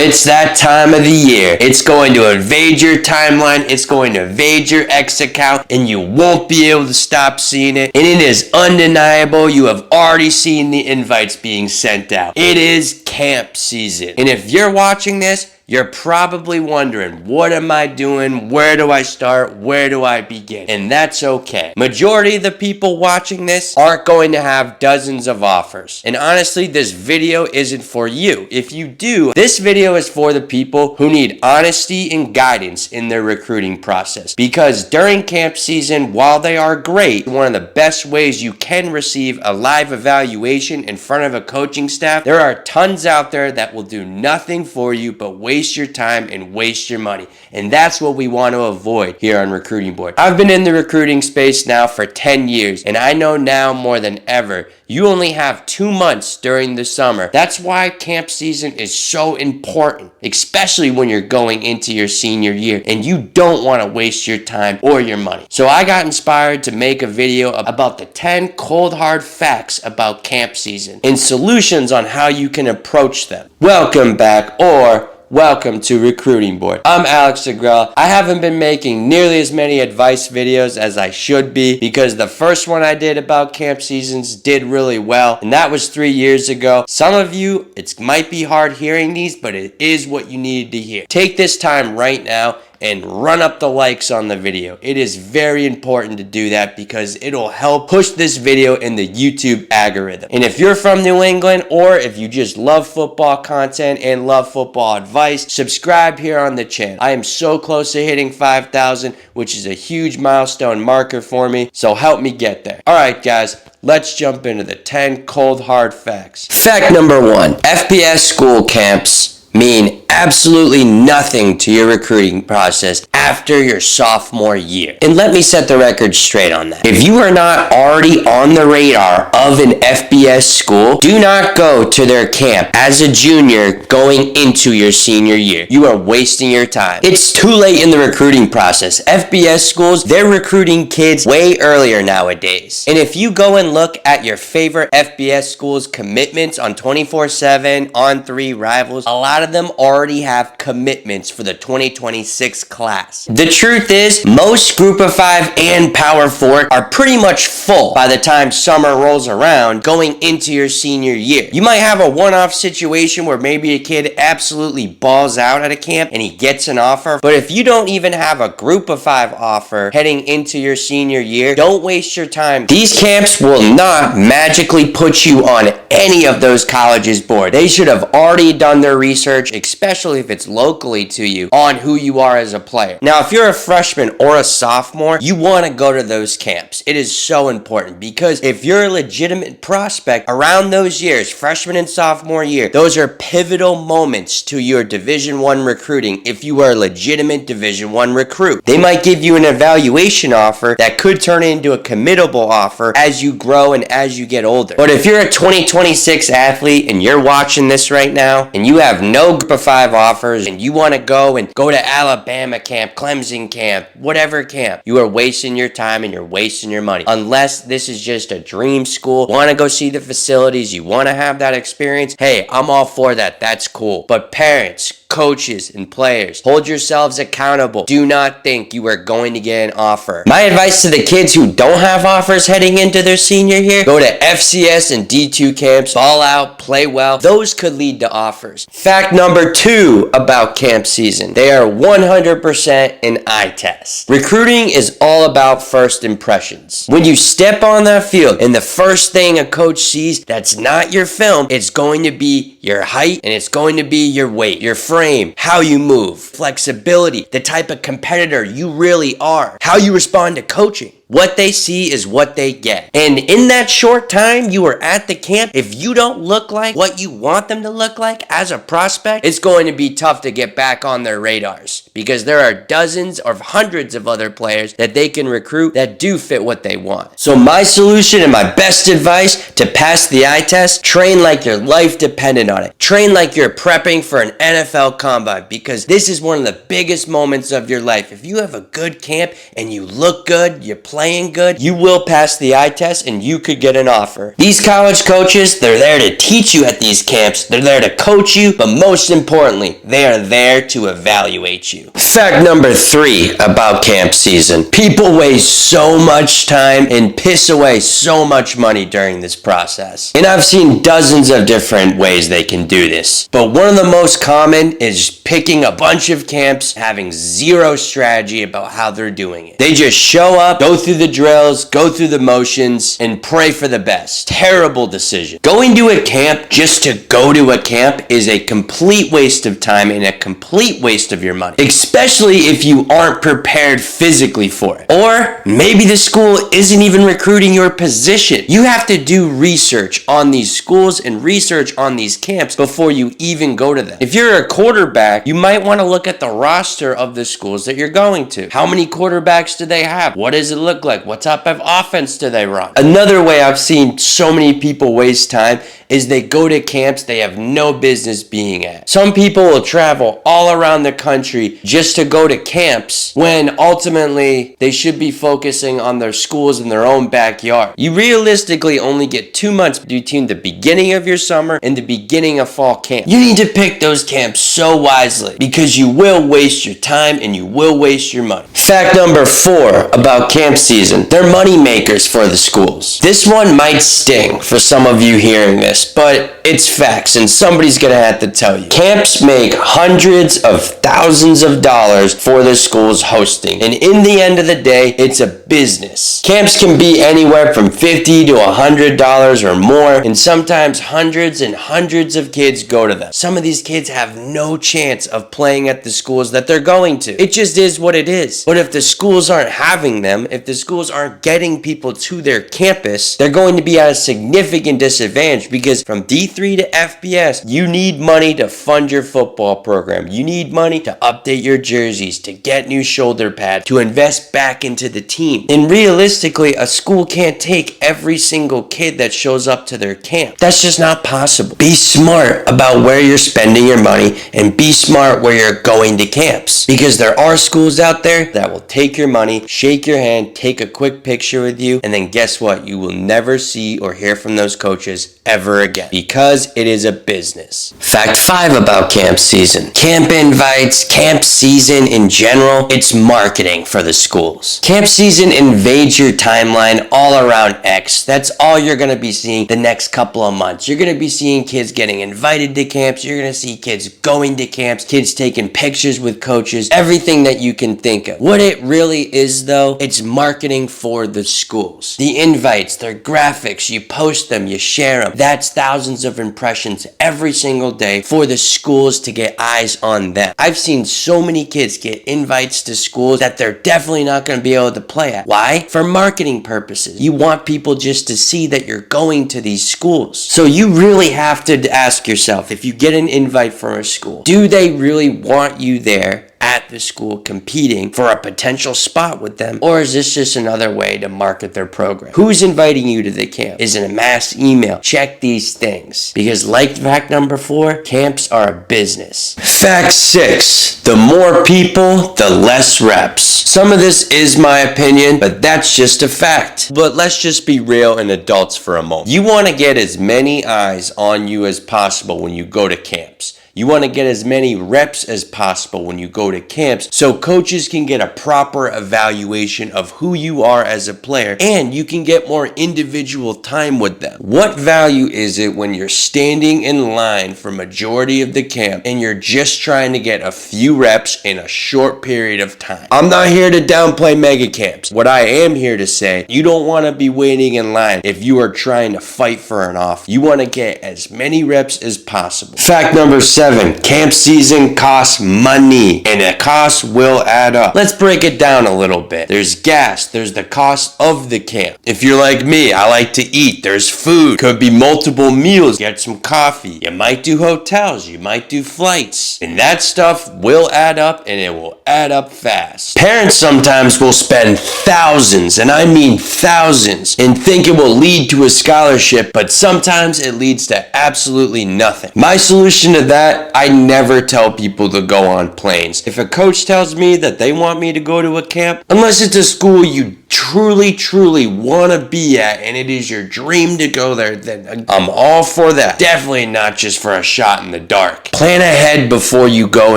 it's that time of the year. It's going to invade your timeline, it's going to invade your X account, and you won't be able to stop seeing it. And it is undeniable, you have already seen the invites being sent out. It is camp season. And if you're watching this, you're probably wondering, what am I doing? Where do I start? Where do I begin? And that's okay. Majority of the people watching this aren't going to have dozens of offers. And honestly, this video isn't for you. If you do, this video is for the people who need honesty and guidance in their recruiting process. Because during camp season, while they are great, one of the best ways you can receive a live evaluation in front of a coaching staff, there are tons out there that will do nothing for you but waste your time and waste your money. And that's what we want to avoid here on Recruiting Board. I've been in the recruiting space now for 10 years, and I know now more than ever, you only have 2 months during the summer. That's why camp season is so important, especially when you're going into your senior year and you don't want to waste your time or your money. So I got inspired to make a video about the 10 cold hard facts about camp season and solutions on how you can approach them. Welcome back, or welcome to Recruiting Board. I'm Alex Agrell. I haven't been making nearly as many advice videos as I should be because the first one I did about camp seasons did really well, and that was 3 years ago. Some of you, it might be hard hearing these, but it is what you needed to hear. Take this time right now and run up the likes on the video. It is very important to do that because it'll help push this video in the YouTube algorithm. And if you're from New England, or if you just love football content and love football advice, subscribe here on the channel. I am so close to hitting 5,000, which is a huge milestone marker for me, so help me get there. All right, guys, let's jump into the 10 cold hard facts. Fact number 1, FBS school camps mean absolutely nothing to your recruiting process after your sophomore year. And let me set the record straight on that. If you are not already on the radar of an FBS school, do not go to their camp as a junior going into your senior year. You are wasting your time. It's too late in the recruiting process. FBS schools, they're recruiting kids way earlier nowadays. And if you go and look at your favorite FBS schools' commitments on 24/7, On3, Rivals, a lot of them already have commitments for the 2026 class. The truth is, most Group of 5 and Power 4 are pretty much full by the time summer rolls around going into your senior year. You might have a one-off situation where maybe a kid absolutely balls out at a camp and he gets an offer, but if you don't even have a Group of 5 offer heading into your senior year, don't waste your time. These camps will not magically put you on any of those colleges' board. They should have already done their research, especially if it's locally to you, on who you are as a player. Now, if you're a freshman or a sophomore, you want to go to those camps. It is so important because if you're a legitimate prospect around those years, freshman and sophomore year, those are pivotal moments to your Division I recruiting if you are a legitimate Division I recruit. They might give you an evaluation offer that could turn into a committable offer as you grow and as you get older. But if you're a 2026 athlete and you're watching this right now and you have no Group of 5 offers and you want to go to Alabama camp, Clemson camp, whatever camp, you are wasting your time and you're wasting your money. Unless this is just a dream school, want to go see the facilities, you want to have that experience, hey, I'm all for that. That's cool. But parents, coaches, and players, hold yourselves accountable. Do not think you are going to get an offer. My advice to the kids who don't have offers heading into their senior year, go to FCS and D2 camps, ball out, play well. Those could lead to offers. Fact number 2 about camp season, they are 100% an eye test. Recruiting is all about first impressions. When you step on that field and the first thing a coach sees that's not your film, it's going to be your height and it's going to be your weight, your frame, how you move, flexibility, the type of competitor you really are, how you respond to coaching. What they see is what they get. And in that short time you are at the camp, if you don't look like what you want them to look like as a prospect, it's going to be tough to get back on their radars because there are dozens or hundreds of other players that they can recruit that do fit what they want. So my solution and my best advice to pass the eye test, train like your life depended on it. Train like you're prepping for an NFL combine because this is one of the biggest moments of your life. If you have a good camp and you look good, you play playing good, you will pass the eye test and you could get an offer. These college coaches, they're there to teach you at these camps. They're there to coach you, but most importantly, they are there to evaluate you. Fact number 3 about camp season. People waste so much time and piss away so much money during this process. And I've seen dozens of different ways they can do this. But one of the most common is picking a bunch of camps, having zero strategy about how they're doing it. They just show up, go through the drills, go through the motions, and pray for the best. Terrible decision. Going to a camp just to go to a camp is a complete waste of time and a complete waste of your money, especially if you aren't prepared physically for it. Or maybe the school isn't even recruiting your position. You have to do research on these schools and research on these camps before you even go to them. If you're a quarterback, you might want to look at the roster of the schools that you're going to. How many quarterbacks do they have? What does it look like? What type of offense do they run? Another way I've seen so many people waste time is they go to camps they have no business being at. Some people will travel all around the country just to go to camps when ultimately they should be focusing on their schools in their own backyard. You realistically only get 2 months between the beginning of your summer and the beginning of fall camp. You need to pick those camps so wisely because you will waste your time and you will waste your money. Fact number 4 about camp season. They're money makers for the schools. This one might sting for some of you hearing this, but it's facts and somebody's gonna have to tell you. Camps make hundreds of thousands of dollars for the schools hosting, and in the end of the day, it's a business. Camps can be anywhere from $50 to $100 or more, and sometimes hundreds and hundreds of kids go to them. Some of these kids have no chance of playing at the schools that they're going to. It just is what it is. But if the schools aren't having them, if the schools aren't getting people to their campus, they're going to be at a significant disadvantage because from D3 to FBS, you need money to fund your football program. You need money to update your jerseys, to get new shoulder pads, to invest back into the team. And realistically, a school can't take every single kid that shows up to their camp. That's just not possible. Be smart about where you're spending your money and be smart where you're going to camps because there are schools out there that will take your money, shake your hand, take a quick picture with you, and then guess what? You will never see or hear from those coaches ever again because it is a business. Fact 5 about camp season. Camp invites, camp season in general, it's marketing for the schools. Camp season invades your timeline all around X. That's all you're going to be seeing the next couple of months. You're going to be seeing kids getting invited to camps. You're going to see kids going to camps, kids taking pictures with coaches, everything that you can think of. What it really is though, it's marketing for the schools. The invites, their graphics, you post them, you share them. That's thousands of impressions every single day for the schools to get eyes on them. I've seen so many kids get invites to schools that they're definitely not going to be able to play at. Why? For marketing purposes. You want people just to see that you're going to these schools. So you really have to ask yourself, if you get an invite from a school, do they really want you there at the school competing for a potential spot with them? Or is this just another way to market their program? Who's inviting you to the camp? Is it a mass email? Check these things. Because like fact number 4, camps are a business. Fact 6, the more people, the less reps. Some of this is my opinion, but that's just a fact. But let's just be real and adults for a moment. You want to get as many eyes on you as possible when you go to camps. You want to get as many reps as possible when you go to camps so coaches can get a proper evaluation of who you are as a player and you can get more individual time with them. What value is it when you're standing in line for majority of the camp and you're just trying to get a few reps in a short period of time? I'm not here to downplay mega camps. What I am here to say, you don't want to be waiting in line if you are trying to fight for an offer. You want to get as many reps as possible. Fact number 7. Camp season costs money, and the costs will add up. Let's break it down a little bit. There's gas. There's the cost of the camp. If you're like me, I like to eat. There's food. Could be multiple meals. Get some coffee. You might do hotels. You might do flights. And that stuff will add up, and it will add up fast. Parents sometimes will spend thousands, and I mean thousands, and think it will lead to a scholarship, but sometimes it leads to absolutely nothing. My solution to that, I never tell people to go on planes. If a coach tells me that they want me to go to a camp, unless it's a school you truly want to be at and it is your dream to go there, then I'm all for that. Definitely not just for a shot in the dark. Plan ahead before you go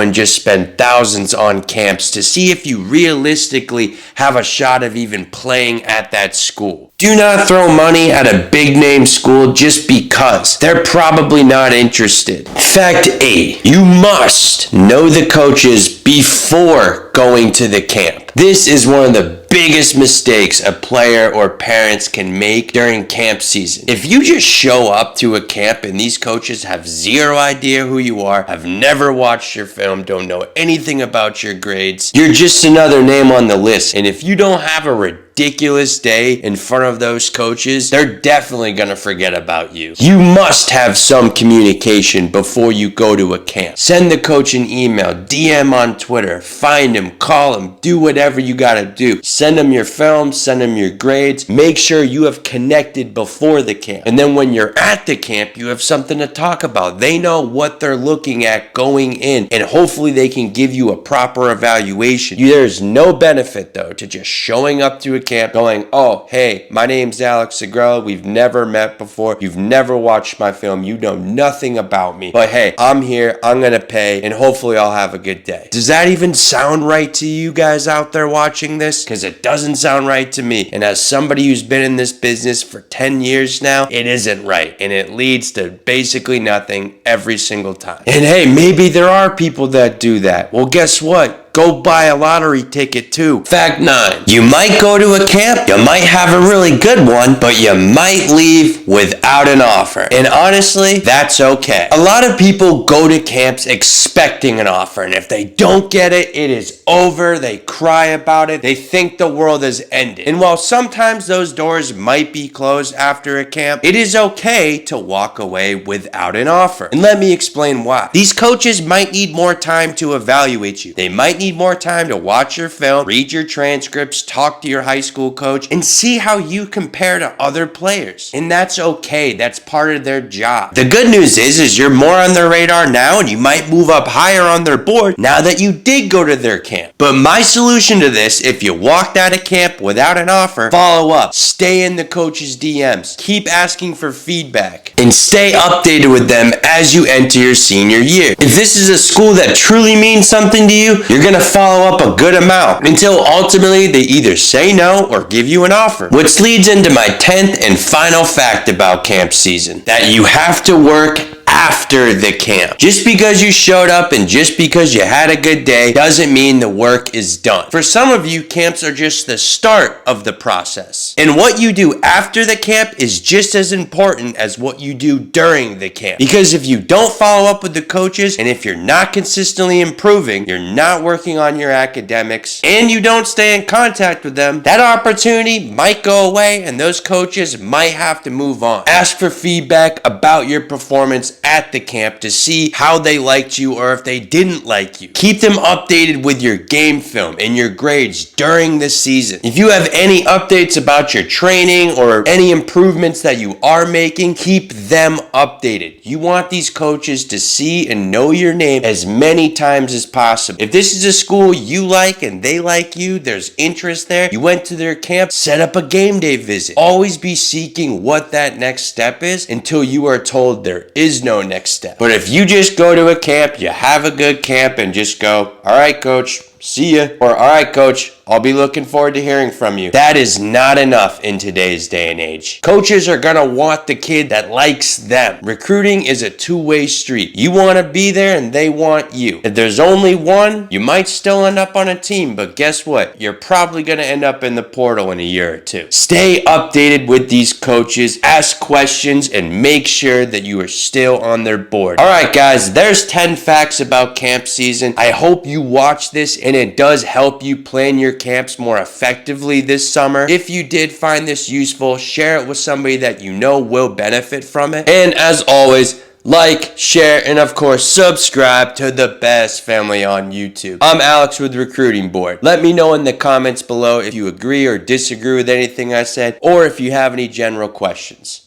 and just spend thousands on camps to see if you realistically have a shot of even playing at that school. Do not throw money at a big name school just because. They're probably not interested. Fact 8. You must know the coaches before going to the camp. This is one of the biggest mistakes a player or parents can make during camp season. If you just show up to a camp and these coaches have zero idea who you are, have never watched your film, don't know anything about your grades, you're just another name on the list. And if you don't have a ridiculous day in front of those coaches, they're definitely going to forget about you. You must have some communication before you go to a camp. Send the coach an email, DM on Twitter, find him, call him, do whatever you got to do. Send them your film, send them your grades. Make sure you have connected before the camp. And then when you're at the camp, you have something to talk about. They know what they're looking at going in, and hopefully they can give you a proper evaluation. There's no benefit, though, to just showing up to a camp going, oh, hey, my name's Alex Segrella. We've never met before. You've never watched my film. You know nothing about me. But hey, I'm here. I'm going to pay, and hopefully I'll have a good day. Does that even sound right to you guys out there watching this? Because it doesn't sound right to me. And as somebody who's been in this business for 10 years now, it isn't right. And it leads to basically nothing every single time. And hey, maybe there are people that do that. Well, guess what? Go buy a lottery ticket too. Fact 9. You might go to a camp, you might have a really good one, but you might leave without an offer. And honestly, that's okay. A lot of people go to camps expecting an offer, and if they don't get it, it is over. They cry about it. They think the world has ended. And while sometimes those doors might be closed after a camp, it is okay to walk away without an offer. And let me explain why. These coaches might need more time to evaluate you. They might need more time to watch your film, read your transcripts, talk to your high school coach, and see how you compare to other players. And that's okay. That's part of their job. The good news is you're more on their radar now, and you might move up higher on their board now that you did go to their camp. But my solution to this, if you walked out of camp without an offer, follow up. Stay in the coach's DMs. Keep asking for feedback. And stay updated with them as you enter your senior year. If this is a school that truly means something to you, you're going to follow up a good amount until ultimately they either say no or give you an offer. Which leads into my 10th and final fact about camp season, that you have to work after the camp. Just because you showed up and just because you had a good day doesn't mean the work is done. For some of you, camps are just the start of the process. And what you do after the camp is just as important as what you do during the camp. Because if you don't follow up with the coaches, and if you're not consistently improving, you're not working on your academics, and you don't stay in contact with them, that opportunity might go away and those coaches might have to move on. Ask for feedback about your performance at the camp to see how they liked you or if they didn't like you. Keep them updated with your game film and your grades during the season. If you have any updates about your training or any improvements that you are making, keep them updated. You want these coaches to see and know your name as many times as possible. If this is a school you like and they like you, there's interest there, you went to their camp, set up a game day visit. Always be seeking what that next step is until you are told there is no next step. But if you just go to a camp, you have a good camp and just go, all right, coach, see ya. Or, all right, coach, I'll be looking forward to hearing from you. That is not enough in today's day and age. Coaches are gonna want the kid that likes them. Recruiting is a two-way street. You want to be there and they want you. If there's only one, you might still end up on a team, but guess what? You're probably gonna end up in the portal in a year or two. Stay updated with these coaches, ask questions, and make sure that you are still on their board. All right, guys, there's 10 facts about camp season. I hope you watch this and it does help you plan your camps more effectively this summer. If you did find this useful, share it with somebody that you know will benefit from it. And as always, like, share, and of course, subscribe to the best family on YouTube. I'm Alex with Recruiting Board. Let me know in the comments below if you agree or disagree with anything I said, or if you have any general questions.